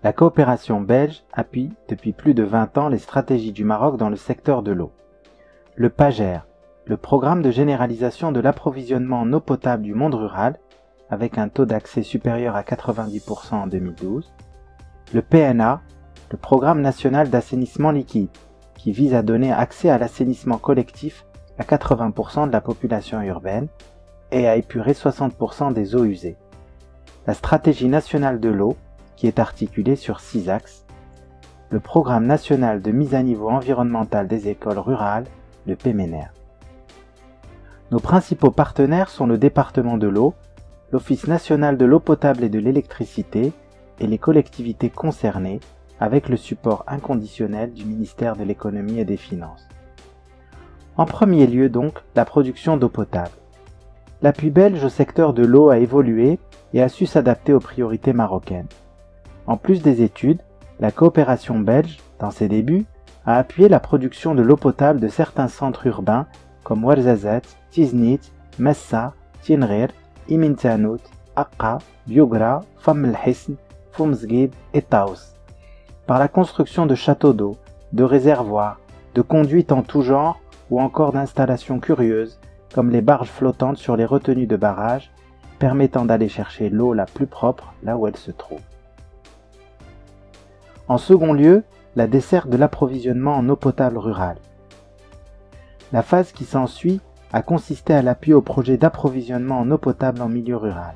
La coopération belge appuie depuis plus de 20 ans les stratégies du Maroc dans le secteur de l'eau. Le PAGER, le programme de généralisation de l'approvisionnement en eau potable du monde rural, avec un taux d'accès supérieur à 90% en 2012. Le PNA, le programme national d'assainissement liquide, qui vise à donner accès à l'assainissement collectif à 80% de la population urbaine et à épurer 60% des eaux usées. La stratégie nationale de l'eau, qui est articulée sur 6 axes. Le programme national de mise à niveau environnemental des écoles rurales, le PMENER. Nos principaux partenaires sont le département de l'eau, l'Office national de l'eau potable et de l'électricité et les collectivités concernées, avec le support inconditionnel du ministère de l'économie et des finances. En premier lieu donc, la production d'eau potable. L'appui belge au secteur de l'eau a évolué et a su s'adapter aux priorités marocaines. En plus des études, la coopération belge, dans ses débuts, a appuyé la production de l'eau potable de certains centres urbains comme Ouarzazate, Tiznit, Messa, Tinrir, Imintanout, Akka, Biogra, Fam el Hisn, Foumzguid et Taous, par la construction de châteaux d'eau, de réservoirs, de conduites en tout genre ou encore d'installations curieuses comme les barges flottantes sur les retenues de barrages permettant d'aller chercher l'eau la plus propre là où elle se trouve. En second lieu, la desserte de l'approvisionnement en eau potable rurale. La phase qui s'ensuit a consisté à l'appui au projet d'approvisionnement en eau potable en milieu rural.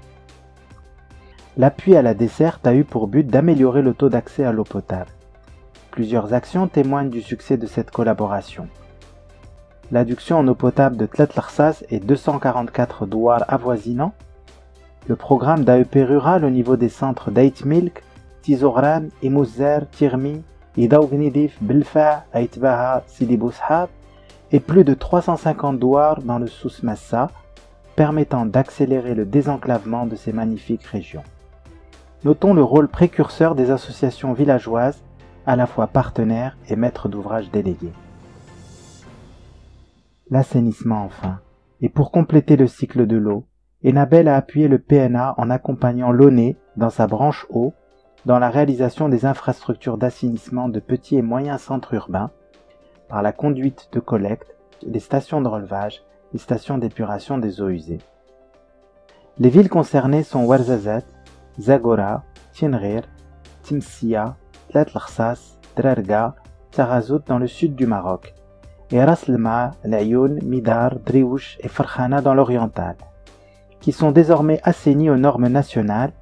L'appui à la desserte a eu pour but d'améliorer le taux d'accès à l'eau potable. Plusieurs actions témoignent du succès de cette collaboration. L'adduction en eau potable de Tlatlarsas et 244 douars avoisinants, le programme d'AEP rural au niveau des centres d'Ait Milk, Tizoghran, Imouzer, Tirmi, Idaougnidif, Belfa, Aitbaha, Sidi Boushab, et plus de 350 douars dans le Souss Massa, permettant d'accélérer le désenclavement de ces magnifiques régions. Notons le rôle précurseur des associations villageoises, à la fois partenaires et maîtres d'ouvrage délégués. L'assainissement enfin. Et pour compléter le cycle de l'eau, Enabel a appuyé le PNA en accompagnant l'ONE dans sa branche eau, dans la réalisation des infrastructures d'assainissement de petits et moyens centres urbains, par la conduite de collecte, les stations de relevage, les stations d'épuration des eaux usées. Les villes concernées sont Ouarzazate, Zagora, Tinrir, Timsia, Tlatlarsas, Drarga, Tarazout dans le sud du Maroc, et Ras Lma, Layoun, Midar, Driouch et Farkhana dans l'oriental, qui sont désormais assainis aux normes nationales,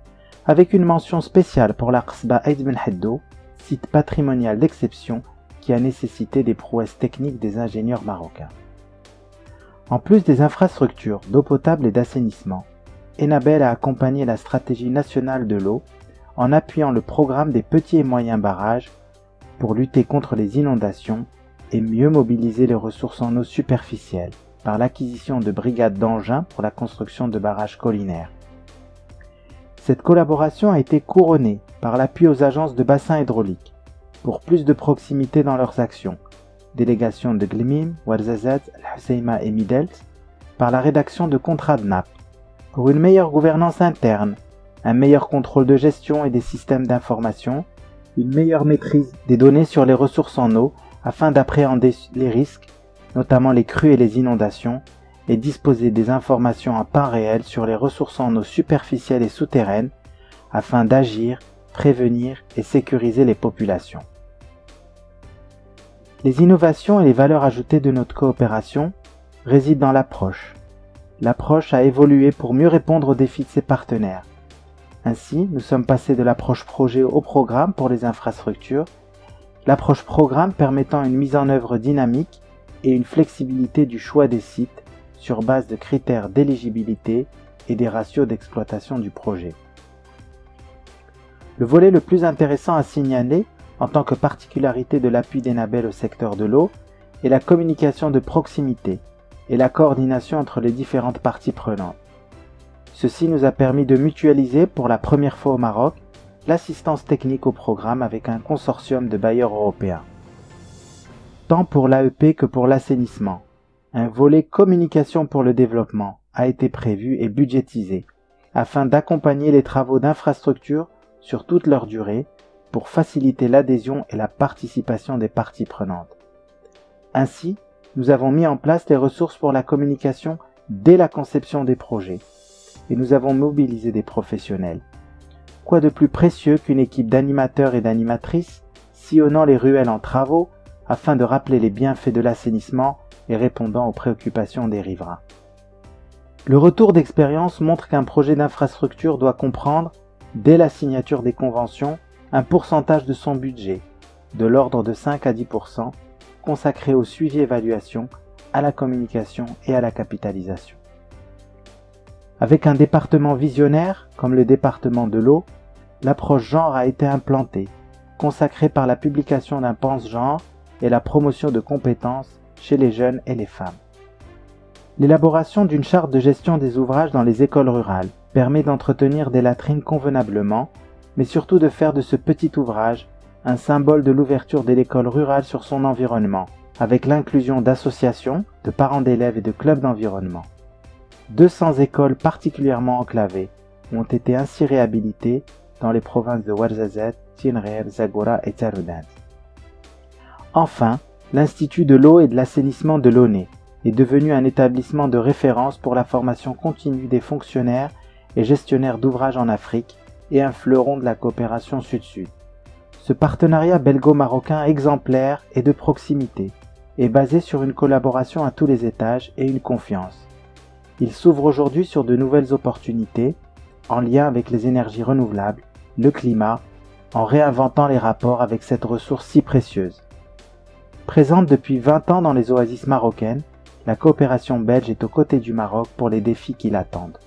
avec une mention spéciale pour la Qsba Aïd Ben Haddo, site patrimonial d'exception qui a nécessité des prouesses techniques des ingénieurs marocains. En plus des infrastructures d'eau potable et d'assainissement, Enabel a accompagné la stratégie nationale de l'eau en appuyant le programme des petits et moyens barrages pour lutter contre les inondations et mieux mobiliser les ressources en eau superficielles par l'acquisition de brigades d'engins pour la construction de barrages collinaires. Cette collaboration a été couronnée par l'appui aux agences de bassins hydrauliques pour plus de proximité dans leurs actions, délégation de Glimim, Ouarzazate, Al-Husseima et Midelt, par la rédaction de contrats de nappe, pour une meilleure gouvernance interne, un meilleur contrôle de gestion et des systèmes d'information, une meilleure maîtrise des données sur les ressources en eau afin d'appréhender les risques, notamment les crues et les inondations, et disposer des informations en temps réel sur les ressources en eau superficielles et souterraines afin d'agir, prévenir et sécuriser les populations. Les innovations et les valeurs ajoutées de notre coopération résident dans l'approche. L'approche a évolué pour mieux répondre aux défis de ses partenaires. Ainsi, nous sommes passés de l'approche projet au programme pour les infrastructures, l'approche programme permettant une mise en œuvre dynamique et une flexibilité du choix des sites sur base de critères d'éligibilité et des ratios d'exploitation du projet. Le volet le plus intéressant à signaler, en tant que particularité de l'appui d'Enabel au secteur de l'eau, est la communication de proximité et la coordination entre les différentes parties prenantes. Ceci nous a permis de mutualiser pour la première fois au Maroc l'assistance technique au programme avec un consortium de bailleurs européens. Tant pour l'AEP que pour l'assainissement, un volet communication pour le développement a été prévu et budgétisé afin d'accompagner les travaux d'infrastructure sur toute leur durée pour faciliter l'adhésion et la participation des parties prenantes. Ainsi, nous avons mis en place les ressources pour la communication dès la conception des projets et nous avons mobilisé des professionnels. Quoi de plus précieux qu'une équipe d'animateurs et d'animatrices sillonnant les ruelles en travaux afin de rappeler les bienfaits de l'assainissement et répondant aux préoccupations des riverains. Le retour d'expérience montre qu'un projet d'infrastructure doit comprendre, dès la signature des conventions, un pourcentage de son budget, de l'ordre de 5 à 10%, consacré au suivi et évaluation, à la communication et à la capitalisation. Avec un département visionnaire, comme le département de l'eau, l'approche genre a été implantée, consacrée par la publication d'un pense-genre et la promotion de compétences chez les jeunes et les femmes. L'élaboration d'une charte de gestion des ouvrages dans les écoles rurales permet d'entretenir des latrines convenablement, mais surtout de faire de ce petit ouvrage un symbole de l'ouverture de l'école rurale sur son environnement, avec l'inclusion d'associations, de parents d'élèves et de clubs d'environnement. 200 écoles particulièrement enclavées ont été ainsi réhabilitées dans les provinces de Ouarzazate, Tinrere, Zagora et Taroudant. Enfin, l'Institut de l'eau et de l'assainissement de l'ONE est devenu un établissement de référence pour la formation continue des fonctionnaires et gestionnaires d'ouvrages en Afrique et un fleuron de la coopération sud-sud. Ce partenariat belgo-marocain exemplaire et de proximité est basé sur une collaboration à tous les étages et une confiance. Il s'ouvre aujourd'hui sur de nouvelles opportunités en lien avec les énergies renouvelables, le climat, en réinventant les rapports avec cette ressource si précieuse. Présente depuis 20 ans dans les oasis marocaines, la coopération belge est aux côtés du Maroc pour les défis qui l'attendent.